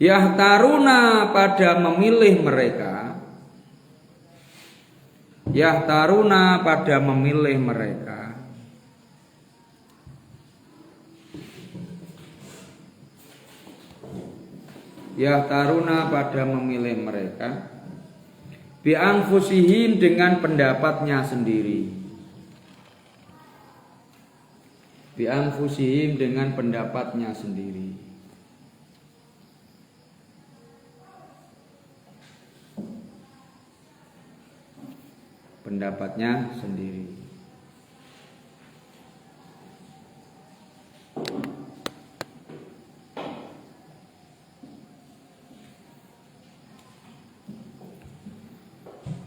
Yahtaruna pada memilih mereka. Yahtaruna pada memilih mereka. Yahtaruna pada memilih mereka. Bi anfusihim dengan pendapatnya sendiri. Bi anfusihim dengan pendapatnya sendiri. Pendapatnya sendiri.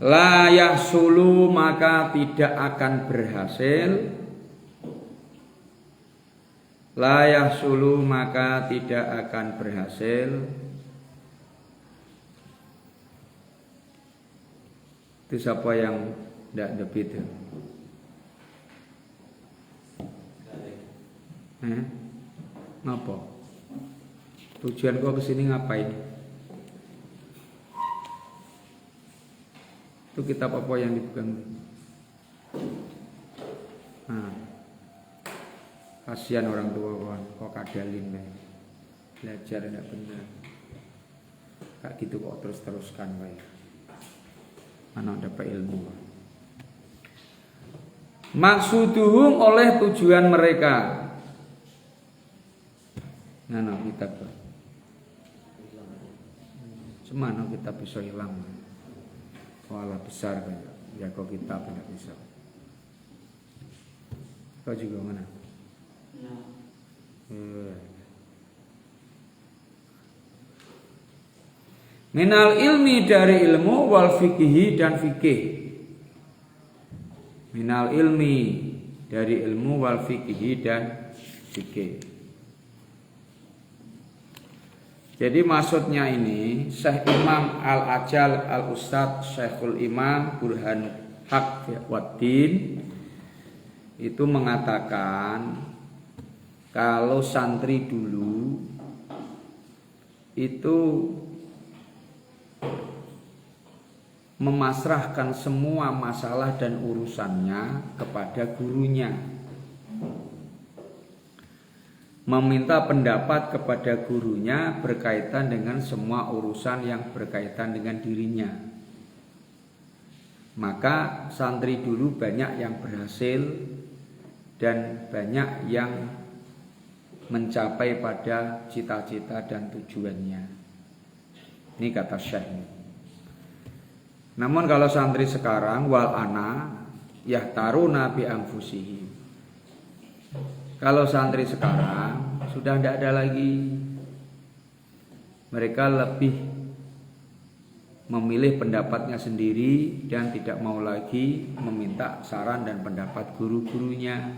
La yahsulu maka tidak akan berhasil. La yahsulu maka tidak akan berhasil. Itu siapa yang tidak debit ya? Ngapa? Tujuan gua kesini ngapain? Itu kitab apa yang dipegang? Kasihan orang tua kok kadalin nih. Belajar tidak benar. Kayak gitu kok terus-teruskan kayak. Mana dapat ilmu. Maksuduhum oleh tujuan mereka. Nah, kitab. Semana kita bisa hilang. Walah besar kayak. Ya kok kita tidak bisa. Kau juga mana? Minal ilmi dari ilmu wal fikihi dan fikih. Minal ilmi dari ilmu wal fikihi dan fikih. Jadi maksudnya ini Syekh Imam Al-Ajal Al-Ustadz Syekhul Imam Burhan Haq Waddin itu mengatakan kalau santri dulu itu memasrahkan semua masalah dan urusannya kepada gurunya, meminta pendapat kepada gurunya berkaitan dengan semua urusan yang berkaitan dengan dirinya. Maka santri dulu banyak yang berhasil dan banyak yang mencapai pada cita-cita dan tujuannya. Ini kata Syekh. Namun kalau santri sekarang wal ana yahtaruna bi anfusihim. Kalau santri sekarang sudah tidak ada lagi. Mereka lebih memilih pendapatnya sendiri dan tidak mau lagi meminta saran dan pendapat guru-gurunya.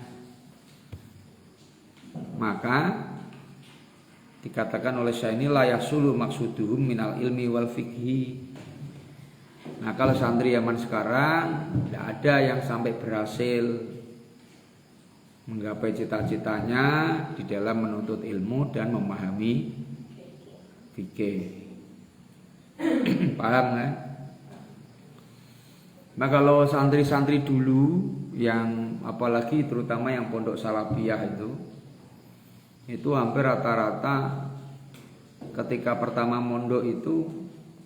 Maka dikatakan oleh saya ini la yasulu maksuduhum minal ilmi wal fikhi. Nah kalau santri zaman sekarang tidak ada yang sampai berhasil menggapai cita-citanya di dalam menuntut ilmu dan memahami fikih. Paham kan? Nah kalau santri-santri dulu yang apalagi terutama yang pondok salafiyah itu hampir rata-rata ketika pertama mondok itu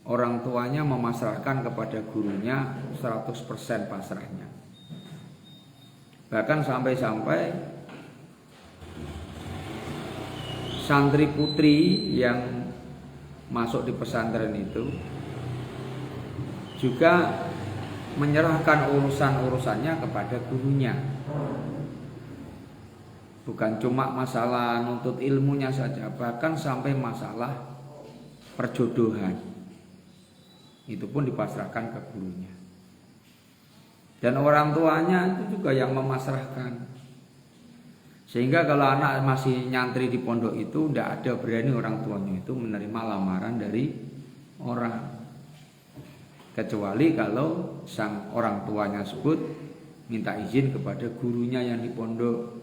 orang tuanya memasrahkan kepada gurunya 100% pasrahnya. Bahkan sampai-sampai santri putri yang masuk di pesantren itu juga menyerahkan urusan-urusannya kepada gurunya. Bukan cuma masalah nuntut ilmunya saja, bahkan sampai masalah perjodohan. Itu pun dipasrahkan ke gurunya. Dan orang tuanya itu juga yang memasrahkan. Sehingga kalau anak masih nyantri di pondok itu tidak ada berani orang tuanya itu menerima lamaran dari orang. Kecuali kalau sang orang tuanya sebut minta izin kepada gurunya yang di pondok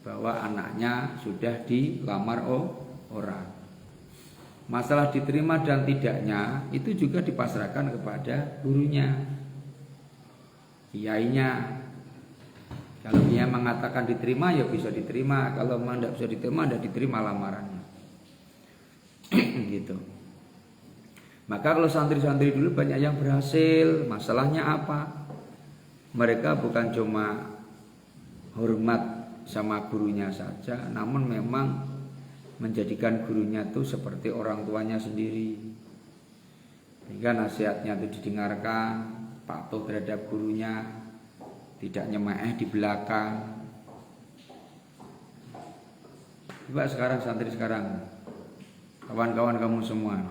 bahwa anaknya sudah dilamar orang. Masalah diterima dan tidaknya itu juga dipasrahkan kepada gurunya, kiainya. Kalau dia mengatakan diterima ya bisa diterima, kalau memang tidak bisa diterima tidak diterima lamarannya. Gitu. Maka kalau santri-santri dulu banyak yang berhasil, masalahnya apa? Mereka bukan cuma hormat sama gurunya saja, namun memang menjadikan gurunya itu seperti orang tuanya sendiri. Sehingga nasihatnya itu didengarkan, patuh terhadap gurunya, tidak nyemeh di belakang. Coba sekarang santri sekarang, kawan-kawan kamu semua,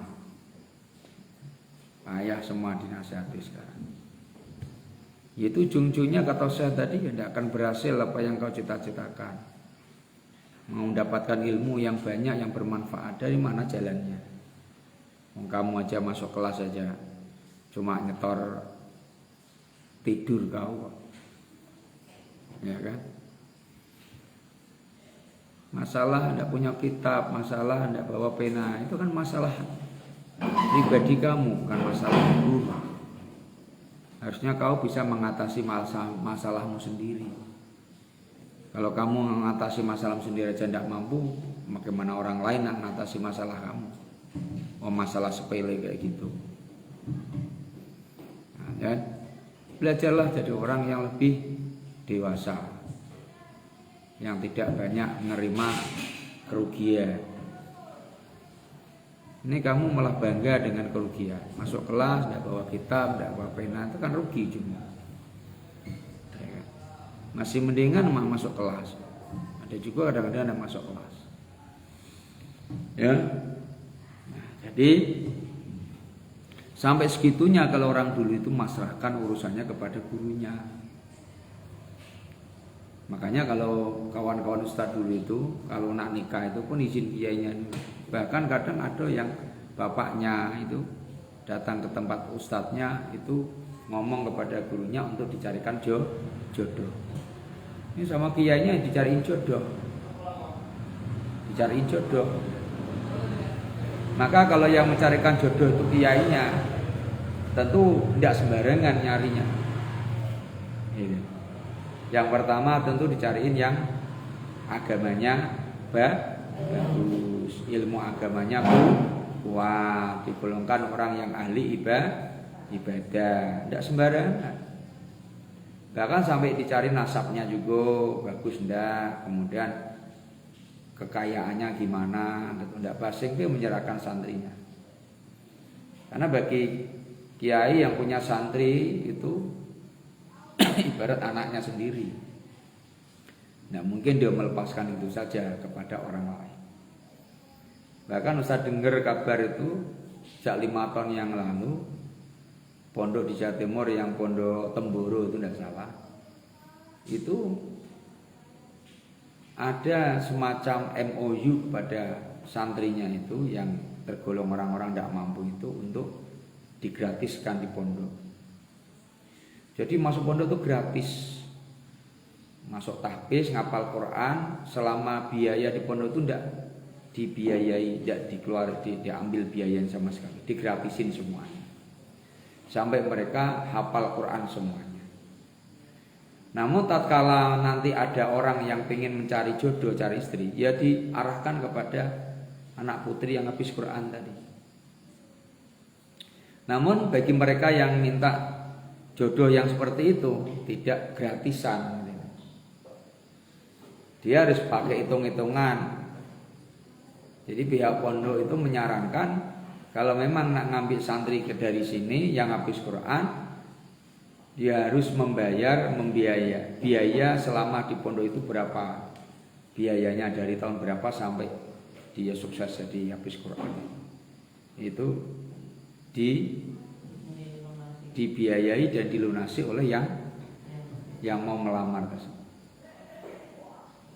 ayah semua dinasihati sekarang. Itu ujung-ujungnya kata saya tadi ya tidak akan berhasil apa yang kau cita-citakan. Mau mendapatkan ilmu yang banyak yang bermanfaat, dari mana jalannya? Kamu aja masuk kelas aja cuma nyetor tidur kau, ya kan? Masalah tidak punya kitab, masalah tidak bawa pena, itu kan masalah pribadi kamu, bukan masalah guru. Harusnya kau bisa mengatasi masalahmu sendiri. Kalau kamu mengatasi masalahmu sendiri aja tidak mampu, bagaimana orang lain yang mengatasi masalah kamu? Oh, masalah sepele kayak gitu. Nah, ya. Belajarlah jadi orang yang lebih dewasa, yang tidak banyak menerima kerugian. Ini kamu malah bangga dengan kerugian. Masuk kelas, tidak bawa kitab, tidak bawa pena, itu kan rugi juga. Masih mendingan masuk kelas. Ada juga kadang-kadang yang masuk kelas. Ya. Nah, jadi sampai segitunya kalau orang dulu itu masrahkan urusannya kepada gurunya. Makanya kalau kawan-kawan ustadz dulu itu kalau nak nikah itu pun izin kiainya. Bahkan kadang ada yang bapaknya itu datang ke tempat ustadznya itu ngomong kepada gurunya untuk dicarikan jodoh. Ini sama kiainya dicariin jodoh. Maka kalau yang mencarikan jodoh itu kiainya, tentu tidak sembarangan nyarinya. Yang pertama tentu dicariin yang agamanya bagus, ilmu agamanya kuat, digolongkan orang yang ahli ibadah, tidak sembarangan. Bahkan sampai dicari nasabnya juga bagus ndak, kemudian kekayaannya gimana, ndak basing dia menyerahkan santrinya. Karena bagi kiai yang punya santri itu ibarat anaknya sendiri. Ndak mungkin dia melepaskan itu saja kepada orang lain. Bahkan Ustaz dengar kabar itu sejak 5 tahun yang lalu, pondok di Jawa Timur yang pondok Temboro itu tidak salah, itu ada semacam MOU pada santrinya itu yang tergolong orang-orang tidak mampu itu untuk digratiskan di pondok. Jadi masuk pondok itu gratis, masuk tahfiz, ngapal Quran, selama biaya di pondok itu tidak dibiayai, tidak diambil biaya sama sekali, digratisin semuanya. Sampai mereka hafal Quran semuanya. Namun tatkala nanti ada orang yang ingin mencari jodoh, cari istri, ya diarahkan kepada anak putri yang habis Quran tadi. Namun bagi mereka yang minta jodoh yang seperti itu tidak gratisan. Dia harus pakai hitung-hitungan. Jadi pihak pondok itu menyarankan kalau memang nak ngambil santri dari sini yang habis Quran, dia harus membiaya selama di pondok itu berapa biayanya, dari tahun berapa sampai dia sukses jadi habis Quran. Itu dibiayai dan dilunasi oleh yang mau melamar tersebut.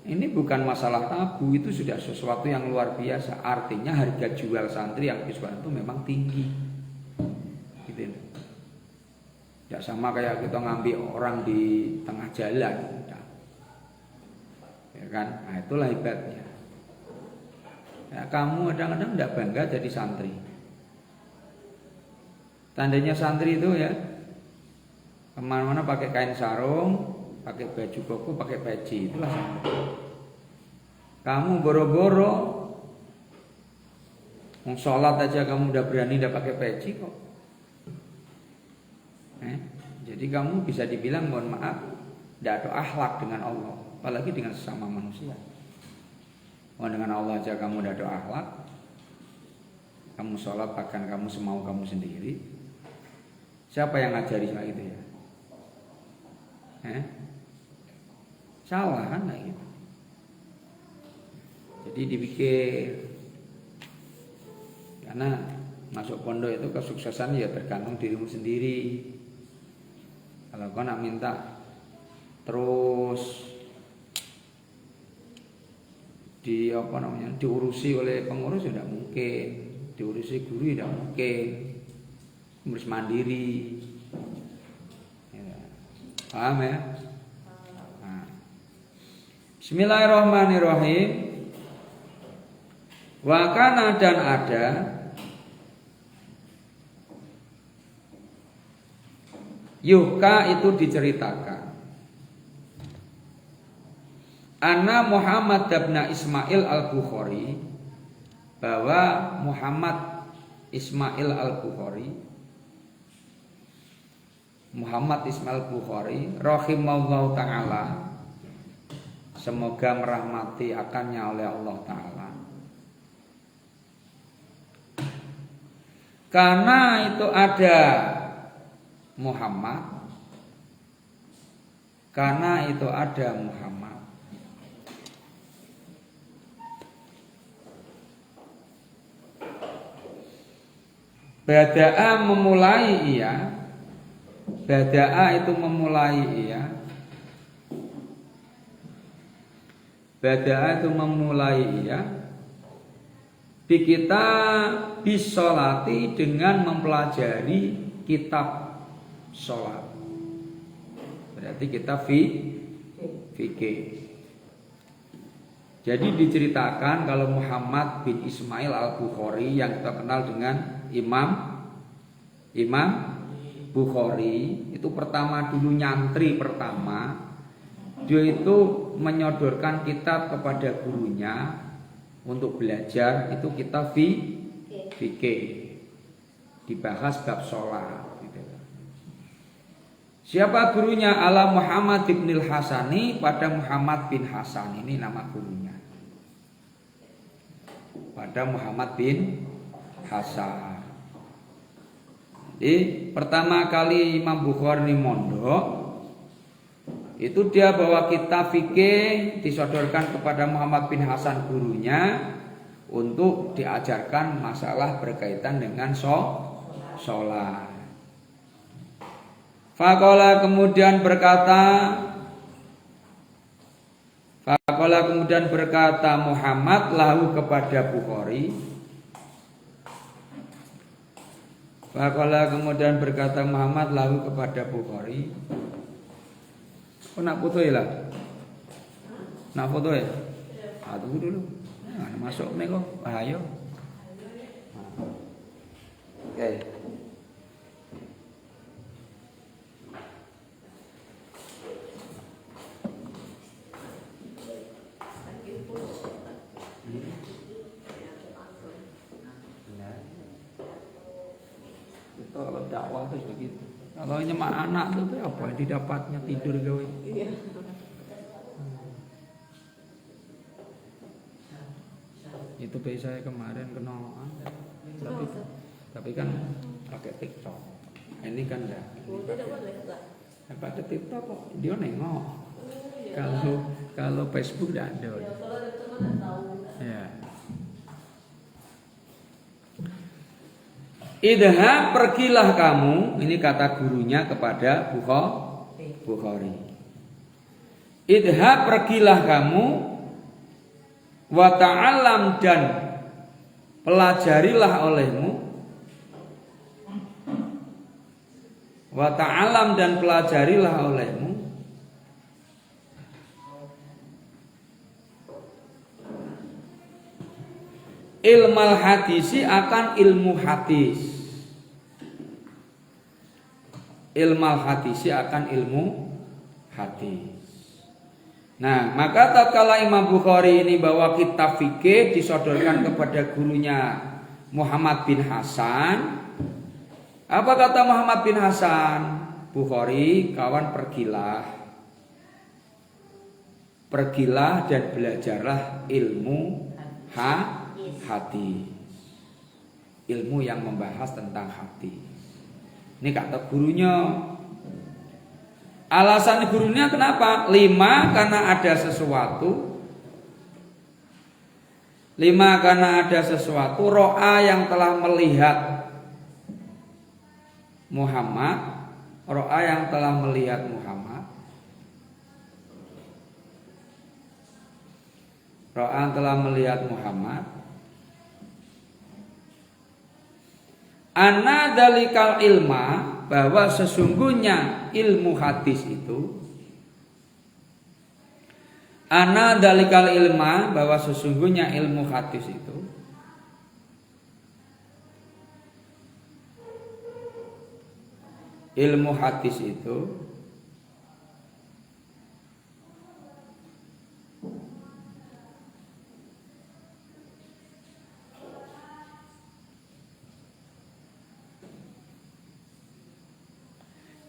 Ini bukan masalah tabu, itu sudah sesuatu yang luar biasa. Artinya harga jual santri yang habis Quran itu memang tinggi. Gitu. Tidak sama kayak kita ngambil orang di tengah jalan. Ya kan? Nah, itulah hebatnya. Ya, kamu kadang-kadang tidak bangga jadi santri. Tandanya santri itu ya kemana-mana pakai kain sarung, pakai baju koko, pakai peci, itulah santri. Kamu boro-boro mau sholat aja kamu udah berani udah pakai peci kok. Jadi kamu bisa dibilang mohon maaf tidak ada akhlak dengan Allah, apalagi dengan sesama manusia. Dengan Allah aja kamu tidak ada akhlak, kamu sholat bahkan kamu semau kamu sendiri. Siapa yang ngajari kayak gitu ya? Salah kan kayak gitu. Jadi dipikir, karena masuk pondok itu kesuksesan ya tergantung dirimu sendiri. Kalau kau nak minta terus diurusi oleh pengurus tidak mungkin, diurusi guru tidak mungkin, harus mandiri. Ya. Paham ya? Nah. Bismillahirrahmanirrahim. Wa kana dan ada yuhka itu diceritakan Anna Muhammad bin Ismail al-Bukhari, bahwa Muhammad Ismail al-Bukhari, Muhammad Ismail Bukhari rahimahullah ta'ala, semoga merahmati akannya oleh Allah ta'ala, karena itu ada Muhammad, karena itu ada Muhammad, bada'a memulai ia, bada'a itu memulai ia, bada'a itu memulai ia, di kita bisolati dengan mempelajari kitab sholat. Berarti kita fikih. Jadi diceritakan kalau Muhammad bin Ismail al-Bukhari yang kita kenal dengan Imam Bukhari, itu pertama dulu nyantri pertama, dia itu menyodorkan kitab kepada gurunya untuk belajar, itu kitab fikih, dibahas bab sholat. Siapa gurunya? Ala Muhammad bin Hasani, pada Muhammad bin Hasan, ini nama gurunya. Pada Muhammad bin Hasan. Jadi pertama kali Imam Bukhari mondok, itu dia bawa kitab fikih disodorkan kepada Muhammad bin Hasan gurunya untuk diajarkan masalah berkaitan dengan sholat. Faqala kemudian berkata Muhammad lahu kepada Bukhari. Faqala kemudian berkata Muhammad lahu kepada Bukhari. Kau nak foto ya lah? Nak foto ya? Tunggu dulu. Nah, masuk nih kok. Ayo. Oke. Kalau dakwah itu begitu. Kalau nyemak anak itu apa yang didapatnya tidur gawe. Iya. Itu biasa saya kemarin kena, tapi kan pakai TikTok. Ini kan enggak. Pada TikTok kok dia nengok. Kalau Facebook enggak ada. Ya. Idha pergilah kamu, ini kata gurunya kepada Bukhari. Idha pergilah kamu, wa ta'alam dan pelajarilah olehmu, wa ta'alam dan pelajarilah olehmu, ilmal hadisi akan ilmu hadis. Ilmal hadisi akan ilmu hadis. Nah, maka tatkala Imam Bukhari ini bawa kitab fikih disodorkan kepada gurunya Muhammad bin Hasan. Apa kata Muhammad bin Hasan? Bukhari, kawan pergilah dan belajarlah ilmu hati. Ilmu yang membahas tentang hati. Ini kata gurunya. Alasan gurunya kenapa? 5, karena ada sesuatu. 5, karena ada sesuatu. Ro'a yang telah melihat Muhammad. Ro'a yang telah melihat Muhammad. Ro'a yang telah melihat Muhammad. Anna dalikal ilma, bahwa sesungguhnya ilmu hadis itu, ana dalikal ilma, bahwa sesungguhnya ilmu hadis itu, ilmu hadis itu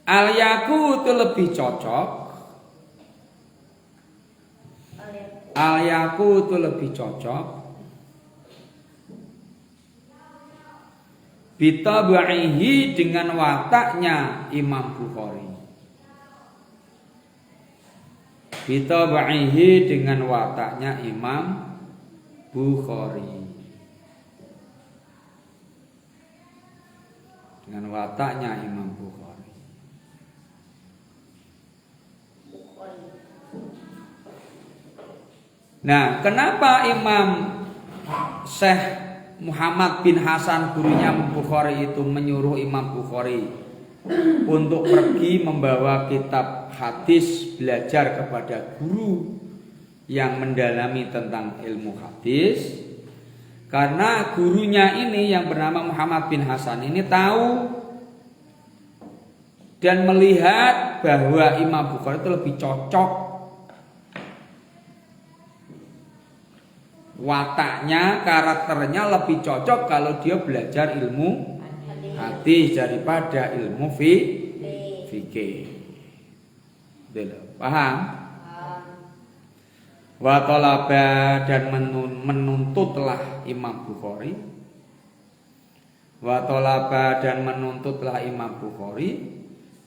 al-yaku itu lebih cocok. Al-yaku itu lebih cocok. Bitabihi dengan wataknya Imam Bukhari. Bitabihi dengan wataknya Imam Bukhari. Dengan wataknya Imam Bukhari. Nah, kenapa Imam Syekh Muhammad bin Hasan gurunya Bukhari itu menyuruh Imam Bukhari untuk pergi membawa kitab hadis belajar kepada guru yang mendalami tentang ilmu hadis? Karena gurunya ini yang bernama Muhammad bin Hasan ini tahu dan melihat bahwa Imam Bukhari itu lebih cocok, wataknya, karakternya lebih cocok kalau dia belajar ilmu hadis daripada ilmu fikih. Paham? Wa talaba, dan menuntutlah Imam Bukhari. Wa talaba, dan menuntutlah Imam Bukhari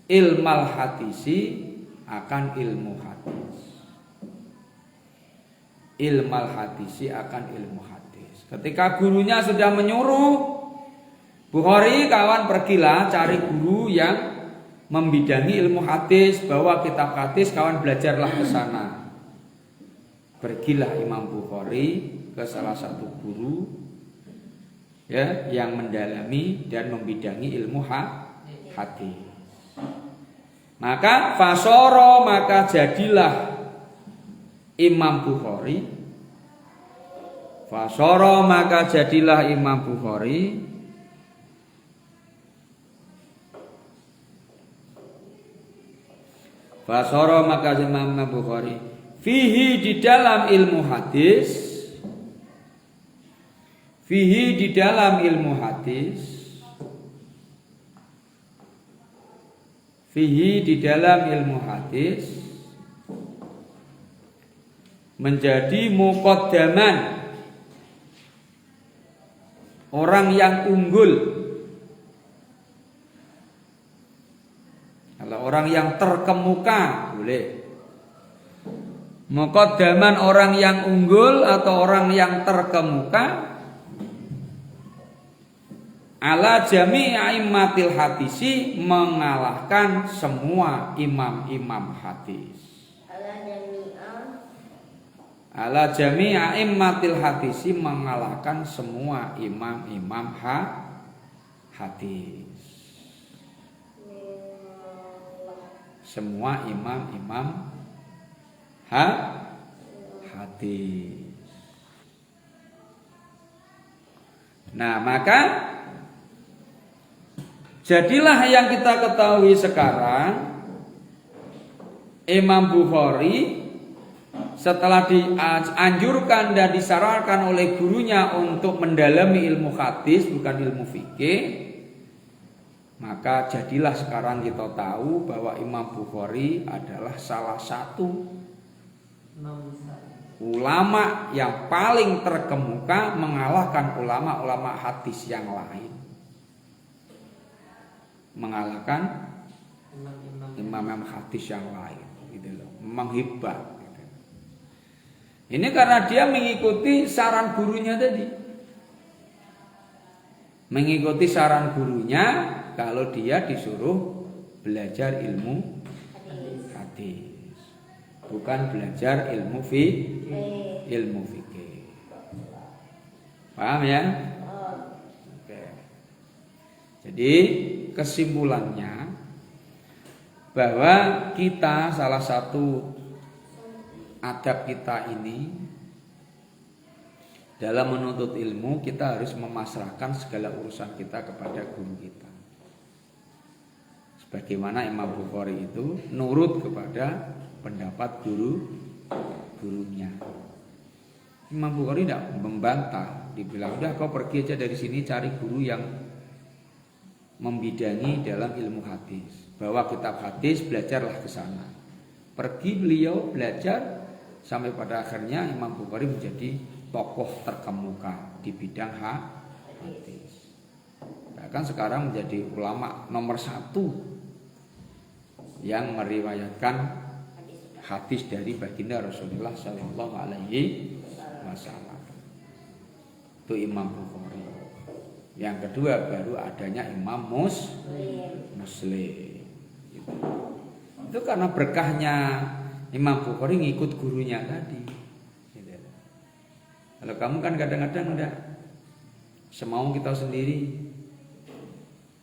ilmal hadisi akan ilmu hadis. Ilmal hadisi akan ilmu hadis. Ketika gurunya sudah menyuruh Bukhari, kawan pergilah cari guru yang membidangi ilmu hadis, bawa kitab hadis, kawan belajarlah ke sana. Pergilah Imam Bukhari ke salah satu guru ya yang mendalami dan membidangi ilmu hadis. Maka fasoro, maka jadilah Imam Bukhari. Fasoro, maka jadilah Imam Bukhari. Fasoro, maka Imam Bukhari fihi, di dalam ilmu hadis. Fihi, di dalam ilmu hadis. Fihi, di dalam ilmu hadis menjadi muqaddaman, orang yang unggul. Kalau orang yang terkemuka boleh. Muqaddaman, orang yang unggul atau orang yang terkemuka. Ala jami'i a'immatil hadisi, mengalahkan semua imam-imam hadis. Ala jami'a immatil hadisi, mengalahkan semua imam-imam hadis. Semua imam-imam hadis. Nah, maka jadilah yang kita ketahui sekarang, Imam Bukhari setelah dianjurkan dan disarankan oleh gurunya untuk mendalami ilmu hadis bukan ilmu fikih, maka jadilah sekarang kita tahu bahwa Imam Bukhari adalah salah satu ulama yang paling terkemuka mengalahkan ulama-ulama hadis yang lain. Mengalahkan imam-imam hadis yang lain, gitu loh. Memang hebat. Gitu. Ini karena dia mengikuti saran gurunya tadi. Mengikuti saran gurunya kalau dia disuruh belajar ilmu hadis, bukan belajar ilmu fikih. Paham ya? Oke. Jadi kesimpulannya bahwa kita salah satu adab kita ini dalam menuntut ilmu, kita harus memasrahkan segala urusan kita kepada guru kita. Sebagaimana Imam Bukhari itu nurut kepada pendapat gurunya. Imam Bukhari tidak membantah, dibilang udah kau pergi aja dari sini cari guru yang membidangi dalam ilmu hadis. Bawa kitab hadis, belajarlah ke sana. Pergi beliau belajar sampai pada akhirnya Imam Bukhari menjadi tokoh terkemuka di bidang hadis. Bahkan sekarang menjadi ulama nomor 1 yang meriwayatkan hadis dari baginda Rasulullah Sallallahu Alaihi Wasallam. Itu Imam Bukhari. Yang kedua baru adanya Imam Muslim. Itu karena berkahnya Imam Bukhari ngikut gurunya tadi. Kalau kamu kan kadang-kadang udah semau kita sendiri,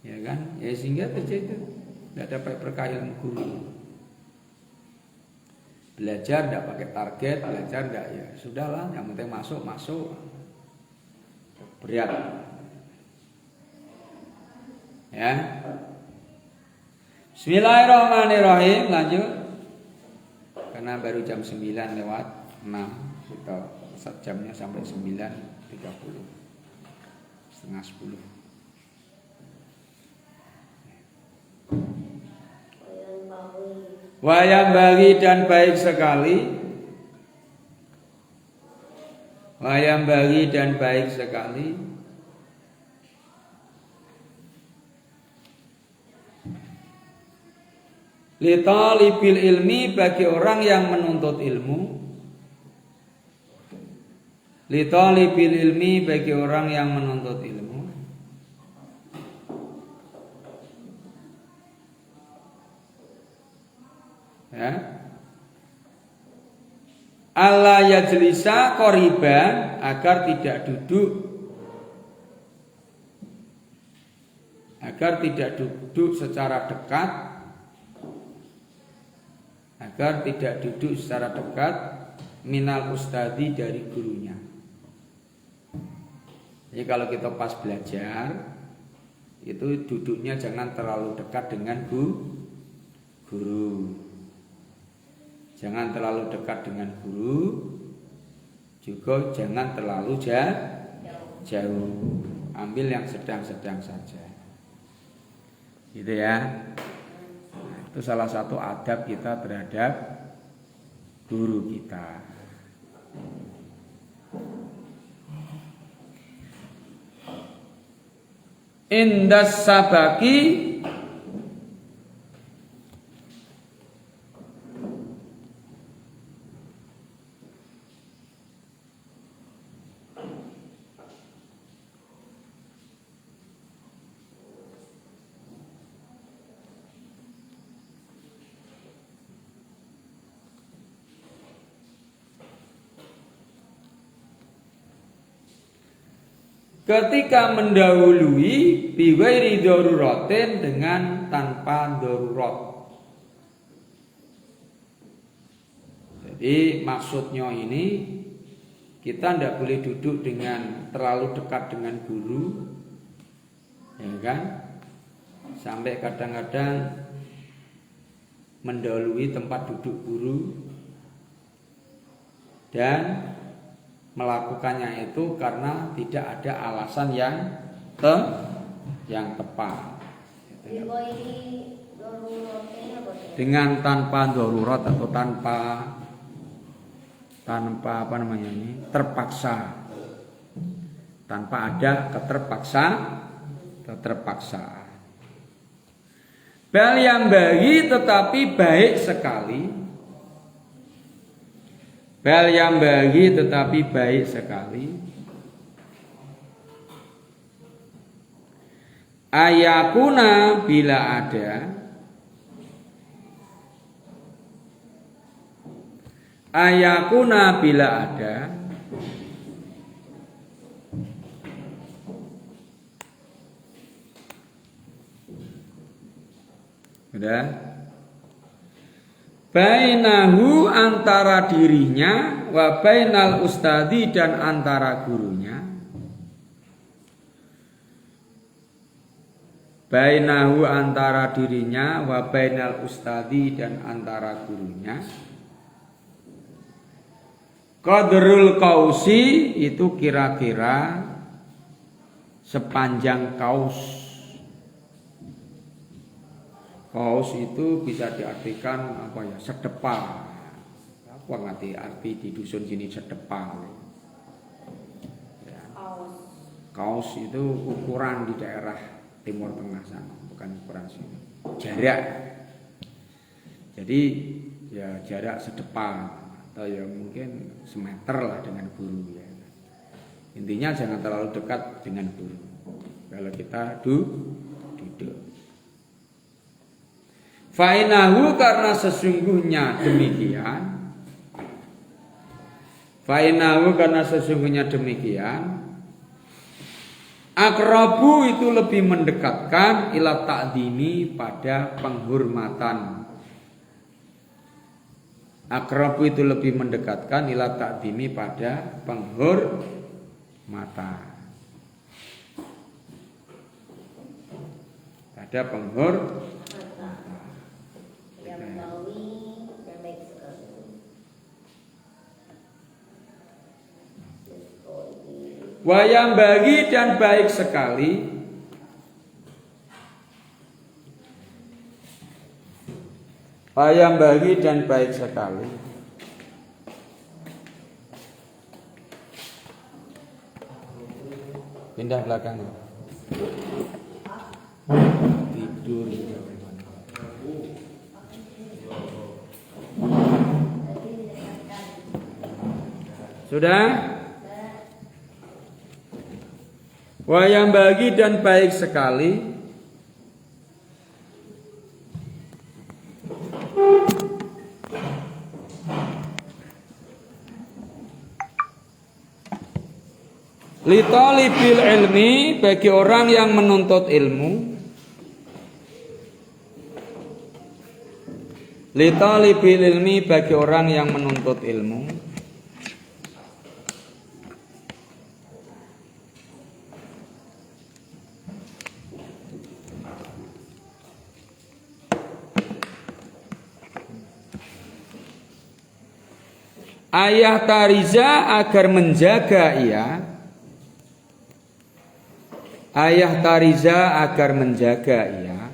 ya kan? Ya sehingga terjadi tidak dapat berkah ilmu guru. Belajar tidak pakai target, belajar tidak ya sudahlah, yang penting masuk. Berat. Ya. Bismillahirrahmanirrahim, lanjut. Karena baru jam 9 lewat 6 kita jamnya sampai 9.30, setengah 10. Wayang bagi dan baik sekali. Wayang bagi dan baik sekali. Li talibil ilmi, bagi orang yang menuntut ilmu. Li talibil ilmi, bagi orang yang menuntut ilmu. Ya. Allah yajlisa qoriban, agar tidak duduk, agar tidak duduk secara dekat, agar tidak duduk secara dekat minal ustadi, dari gurunya. Jadi kalau kita pas belajar itu duduknya jangan terlalu dekat dengan guru. Jangan terlalu dekat dengan guru, juga jangan terlalu jauh. Ambil yang sedang-sedang saja. Gitu ya. Itu salah satu adab kita terhadap guru kita. Indas sabaki, ketika mendahului biwairi daruratin, dengan tanpa darurat. Jadi maksudnya ini kita tidak boleh duduk dengan terlalu dekat dengan guru, ya kan? Sampai kadang-kadang mendahului tempat duduk guru dan melakukannya itu karena tidak ada alasan yang tepat. Dengan tanpa darurat atau tanpa apa namanya ini terpaksa, tanpa ada keterpaksaan. Bal yang bagi tetapi baik sekali. Bal yang bagi tetapi baik sekali. Ayakuna bila ada. Ayakuna bila ada. Sudah. Bainahu antara dirinya wa bainal ustadi dan antara gurunya. Bainahu antara dirinya wa bainal ustadi dan antara gurunya. Qadrul kausi itu kira-kira sepanjang kaus. Kaus itu bisa diartikan apa ya? Sedepal. Apa ngerti arti di dusun sini sedepal? Ya. Kaus itu ukuran di daerah Timur Tengah sana, bukan ukuran sini. Jarak. Jadi ya jarak sedepal atau ya mungkin semeter lah dengan guru ya. Intinya jangan terlalu dekat dengan guru. Kalau kita duduk. Fainahu karena sesungguhnya demikian. Fainahu karena sesungguhnya demikian. Akrabu itu lebih mendekatkan ila ta'dimi pada penghormatan. Akrabu itu lebih mendekatkan ila ta'dimi pada penghormatan. Pada penghormatan. Wayang bagi dan baik sekali. Wayang bagi dan baik sekali. Pindah belakang. Tidur. Sudah? Wayang bagi dan baik sekali. Li talibil ilmi bagi orang yang menuntut ilmu. Li talibil ilmi bagi orang yang menuntut ilmu. Ayah tariza agar menjaga ia. Ayah tariza agar menjaga ia.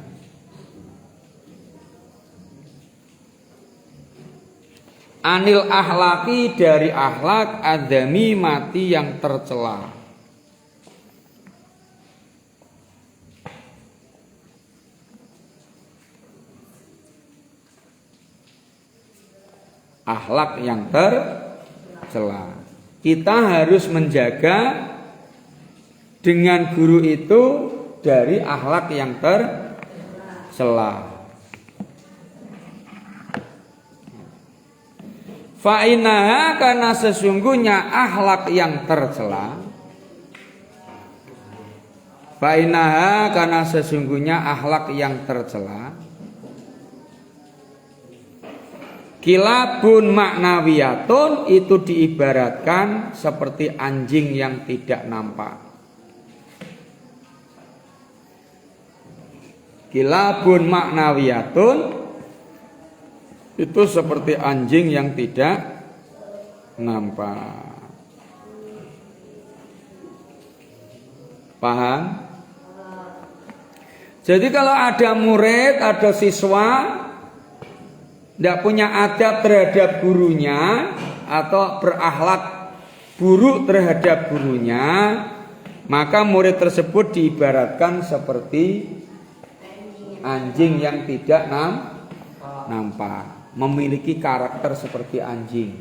Anil ahlaki dari akhlak adami mati yang tercela. Akhlak yang tercela. Kita harus menjaga dengan guru itu dari akhlak yang tercela. Fa'inaha karena sesungguhnya akhlak yang tercela. Fa'inaha karena sesungguhnya akhlak yang tercela. Kilabun maknawiyatun itu diibaratkan seperti anjing yang tidak nampak. Kilabun maknawiyatun itu seperti anjing yang tidak nampak. Paham? Jadi kalau ada murid, ada siswa tidak punya adab terhadap gurunya atau berakhlak buruk terhadap gurunya, maka murid tersebut diibaratkan seperti anjing yang tidak nampak, memiliki karakter seperti anjing.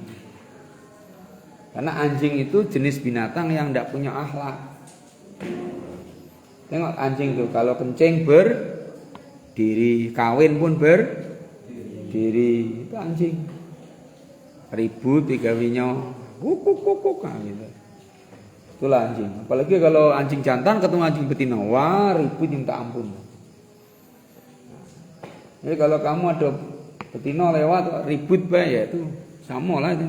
Karena anjing itu jenis binatang yang tidak punya akhlak. Tengok anjing tuh, kalau kencing berdiri, kawin pun berdiri, itu anjing. Ribut tiga winyo, kuk gitu. Itulah anjing. Apalagi kalau anjing jantan ketemu anjing betina, wah ribut minta ampun. Jadi kalau kamu ada betina lewat ribut ya itu sama lah itu.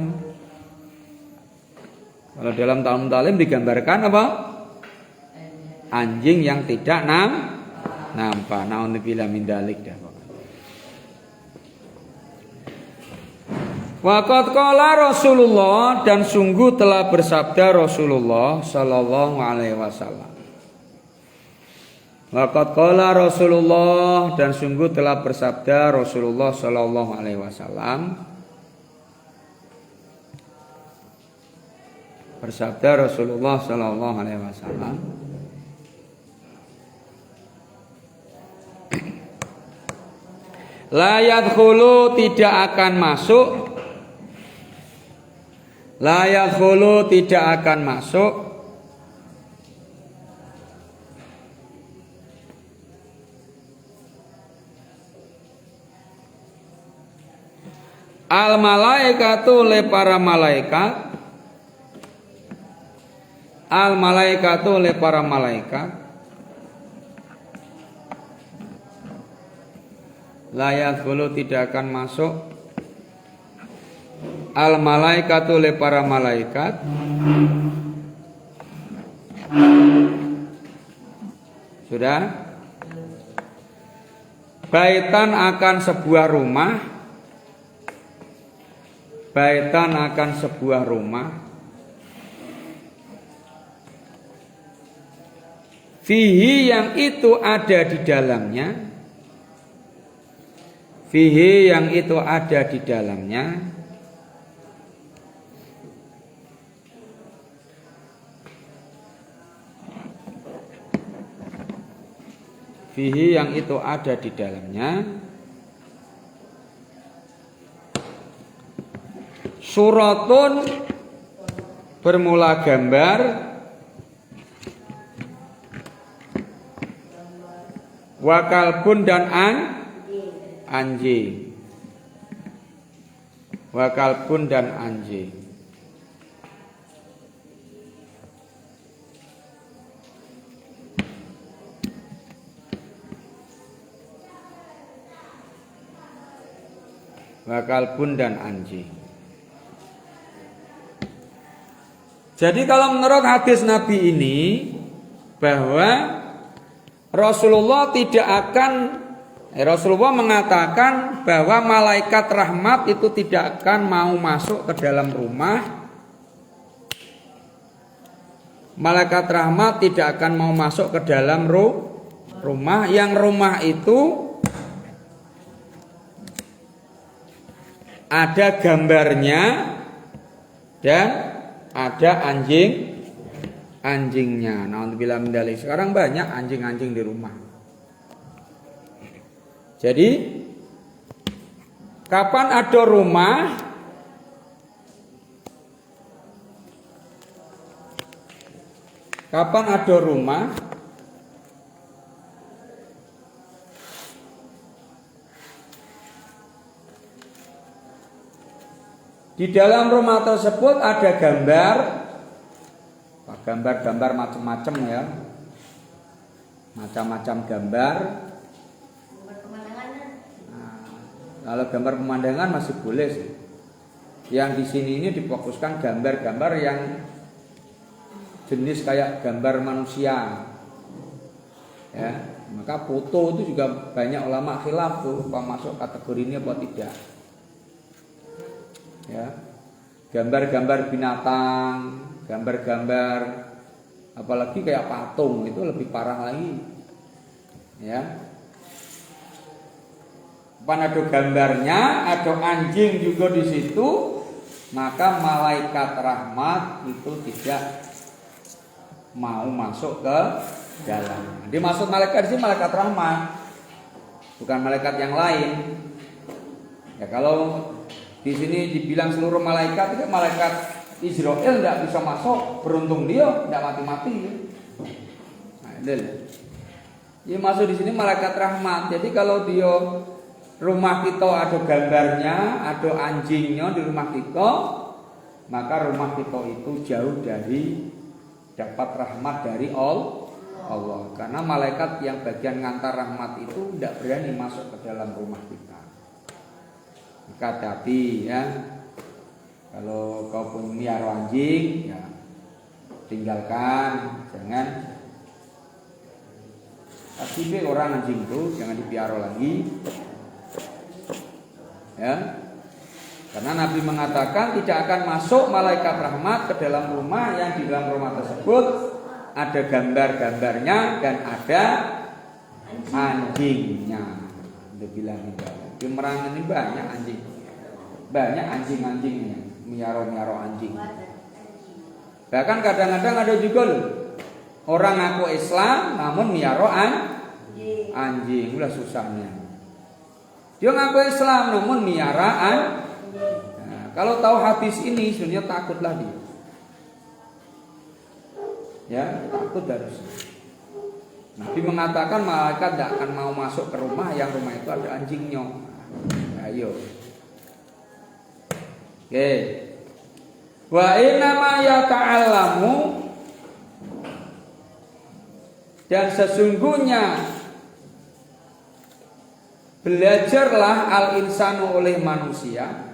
Kalau dalam Talmud Talim digambarkan apa? Anjing yang tidak nampak. Naudzubillah min dzalik dah. Waqad qala Rasulullah, dan sungguh telah bersabda Rasulullah sallallahu alaihi wasallam. Waqad qala Rasulullah, dan sungguh telah bersabda Rasulullah sallallahu alaihi wasallam. Bersabda Rasulullah sallallahu alaihi wasallam. La yadkhulu, tidak akan masuk. La yadkhulu, tidak akan masuk. Al malaikatu, le para malaikat. Al malaikatu, le para malaikat. La yadkhulu, tidak akan masuk. Al malaikatu, le para malaikat. Sudah? Baitan, akan sebuah rumah. Baitan, akan sebuah rumah. Fihi, yang itu ada di dalamnya. Fihi, yang itu ada di dalamnya. Fihi, yang itu ada di dalamnya. Suratun, bermula gambar. Wakalbun, dan anjing. Wakalbun, dan anjing. Wakalbun, dan anjing. Jadi kalau menurut hadis Nabi ini, bahwa Rasulullah mengatakan bahwa malaikat rahmat itu tidak akan mau masuk ke dalam rumah. Malaikat rahmat tidak akan mau masuk ke dalam rumah. Yang rumah itu ada gambarnya dan ada anjingnya. Naudzubillah min dzalik. Sekarang banyak anjing-anjing di rumah. Jadi kapan ada rumah, di dalam rumah tersebut ada gambar macam-macam ya, macam-macam gambar. Kalau gambar pemandangan masih boleh sih. Yang di sini ini difokuskan gambar-gambar yang jenis kayak gambar manusia. Ya, maka foto itu juga banyak ulama khilaf tuh apa masuk kategori ini apa tidak. Ya. Gambar-gambar binatang, gambar-gambar apalagi kayak patung itu lebih parah lagi. Ya. Pan ada gambarnya, ada anjing juga di situ, maka malaikat rahmat itu tidak mau masuk ke dalam. Dimaksud malaikat di sini malaikat rahmat, bukan malaikat yang lain. Ya kalau di sini dibilang seluruh malaikat itu malaikat Israel tidak bisa masuk, beruntung dia tidak mati-mati. Nah, itu. Ya masuk di sini malaikat rahmat. Jadi kalau dia rumah kita ada gambarnya, ada anjingnya di rumah kita, maka rumah kita itu jauh dari dapat rahmat dari Allah. Karena malaikat yang bagian ngantar rahmat itu tidak berani masuk ke dalam rumah kita. Maka hati ya, kalau kau punya anjing, ya tinggalkan, jangan kasih orang anjing itu jangan dipiara lagi. Ya, karena Nabi mengatakan tidak akan masuk malaikat rahmat ke dalam rumah yang di dalam rumah tersebut ada gambar-gambarnya dan ada anjingnya. Dia bilang itu. Di Merangan ini banyak anjing-anjingnya, miaro anjing. Bahkan kadang-kadang ada juga loh orang ngaku Islam namun miaro anjing, udah susahnya. Dia ngaku Islam namun miaraan. Nah, kalau tahu hadis ini sebenarnya takutlah dia. Ya, takut harusnya. Nabi mengatakan malaikat tidak akan mau masuk ke rumah yang rumah itu ada anjingnya. Ayo. Oke. Wa innama yata'allamu, dan sesungguhnya belajarlah al-insanu oleh manusia.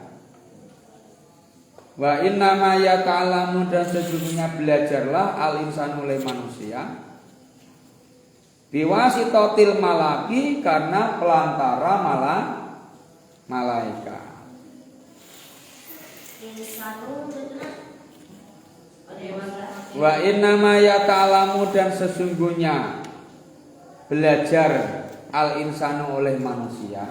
Wa innama yata'allamu, dan sesungguhnya belajarlah al-insanu oleh manusia biwasitatil malaki, karena pelantara malaikat. Wa innama yata'allamu, dan sesungguhnya belajar al-insanu oleh manusia.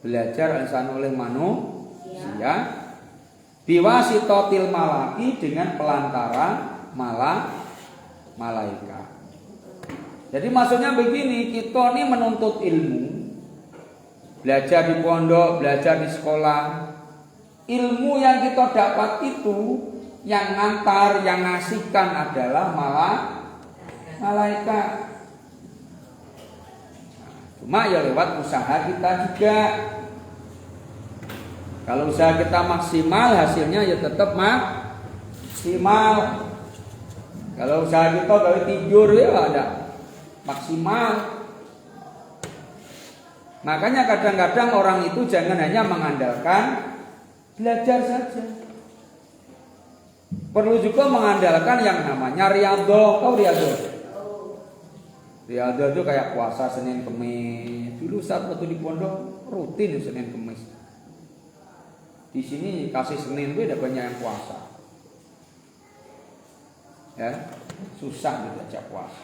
Belajar al-insanu oleh manusia biwasitatil malaki, dengan pelantara malaikat. Jadi maksudnya begini, kita ini menuntut ilmu, belajar di pondok, belajar di sekolah. Ilmu yang kita dapat itu yang ngantar, yang ngasihkan adalah malaikat. Cuma ya lewat usaha kita juga. Kalau usaha kita maksimal, hasilnya ya tetap maksimal. Kalau usaha kita kalau tidur ya ada maksimal. Makanya kadang-kadang orang itu jangan hanya mengandalkan belajar saja. Perlu juga mengandalkan yang namanya riyadhah. Tahu riyadhah? Riyadhah itu kayak puasa Senin Kemis. Dulu saat waktu di pondok rutin Senin Kemis. Di sini kasih Senin itu ada banyak yang puasa. Ya, susah dibaca puasa.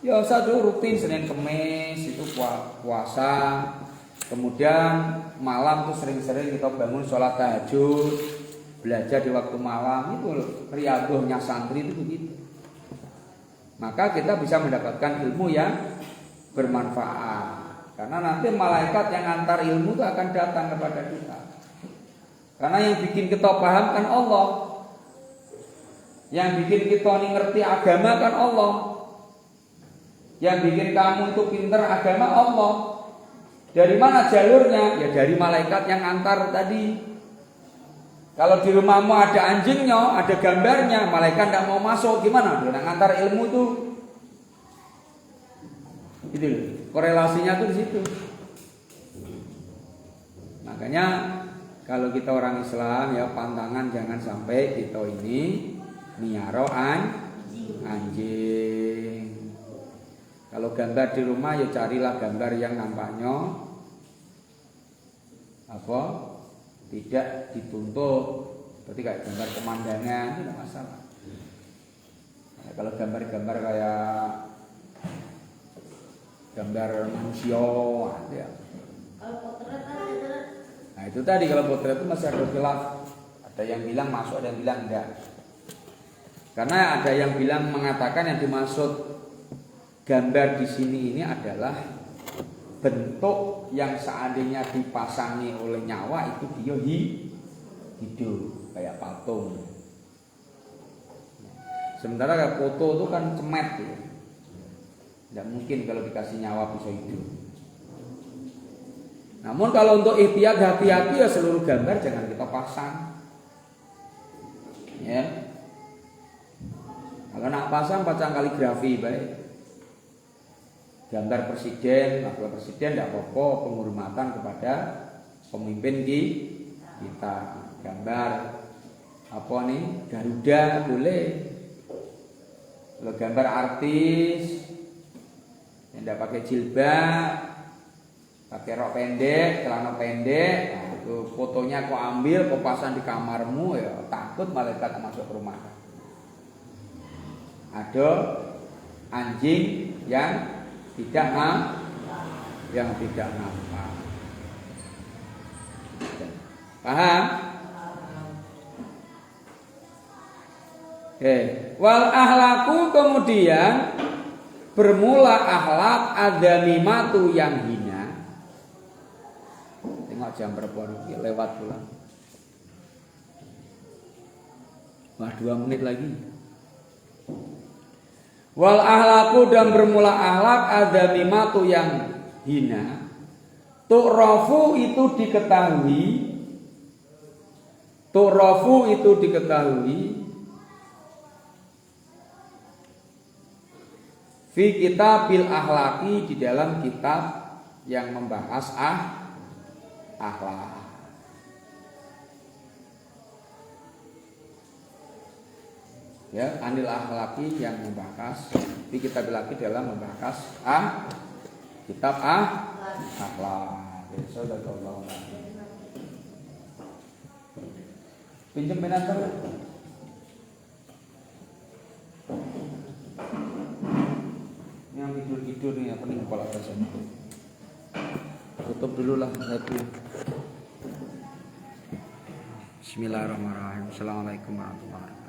Ya satu rutin Senin Kemis itu puasa. Kemudian malam tuh sering-sering kita bangun sholat tahajud, belajar di waktu malam. Itu riyadhahnya santri itu begitu. Maka kita bisa mendapatkan ilmu yang bermanfaat. Karena nanti malaikat yang antar ilmu itu akan datang kepada kita. Karena yang bikin kita paham kan Allah. Yang bikin kita ngerti agama kan Allah. Yang bikin kamu itu pinter agama Allah. Dari mana jalurnya? Ya dari malaikat yang antar tadi. Kalau di rumahmu ada anjingnya, ada gambarnya, malaikat tidak mau masuk, gimana? Dia ngantar ilmu tuh. Gitu loh. Korelasinya tuh di situ. Makanya kalau kita orang Islam ya pantangan jangan sampai kita ini miaro anjing. Kalau gambar di rumah ya carilah gambar yang nampaknya apa? Tidak dituntut. Berarti kayak gambar pemandangan itu tidak masalah. Nah, kalau gambar-gambar kayak gambar manusia ya. Nah itu tadi kalau potret itu masih ada khilaf. Ada yang bilang masuk, ada yang bilang enggak. Karena ada yang bilang mengatakan yang dimaksud gambar di sini ini adalah bentuk yang seandainya dipasangi oleh nyawa itu dia hidup kayak patung. Sementara kayak foto itu kan cemet ya. Tidak mungkin kalau dikasih nyawa bisa hidup. Namun kalau untuk ihtiyat hati-hati ya seluruh gambar jangan kita pasang. Ya. Kalau nak pasang kaligrafi baik. Gambar presiden, wakil presiden tidak apa-apa, penghormatan kepada pemimpin kita. Gambar apa nih? Garuda boleh. Kalau gambar artis yang tidak pakai jilbab, pakai rok pendek, celana pendek, nah, itu fotonya kau ambil, kau pasang di kamarmu, ya takut malaikat masuk ke rumah. Ada anjing yang tidak nampak. Paham? Oke. Wal ahlaku kemudian bermula akhlak adamimatu yang hina. Tengok jam berapa lewat pulang. Wah 2 menit lagi. Wal ahlaku dan bermula akhlak adamimatu yang hina. Tu'rafu itu diketahui. Tu'rafu itu diketahui. Fi kitabil akhlaki di dalam kitab yang membahas akhlak. Ya, anil akhlaki yang membahas di kitab laki dalam membahas kitab akhlak. Sadaqallahu alazim. Pinjam penantar. Yang tidur-tidur nih apa nih kepala saya. Tutup dulu lah satu. Bismillahirrahmanirrahim. Assalamualaikum warahmatullahi wabarakatuh.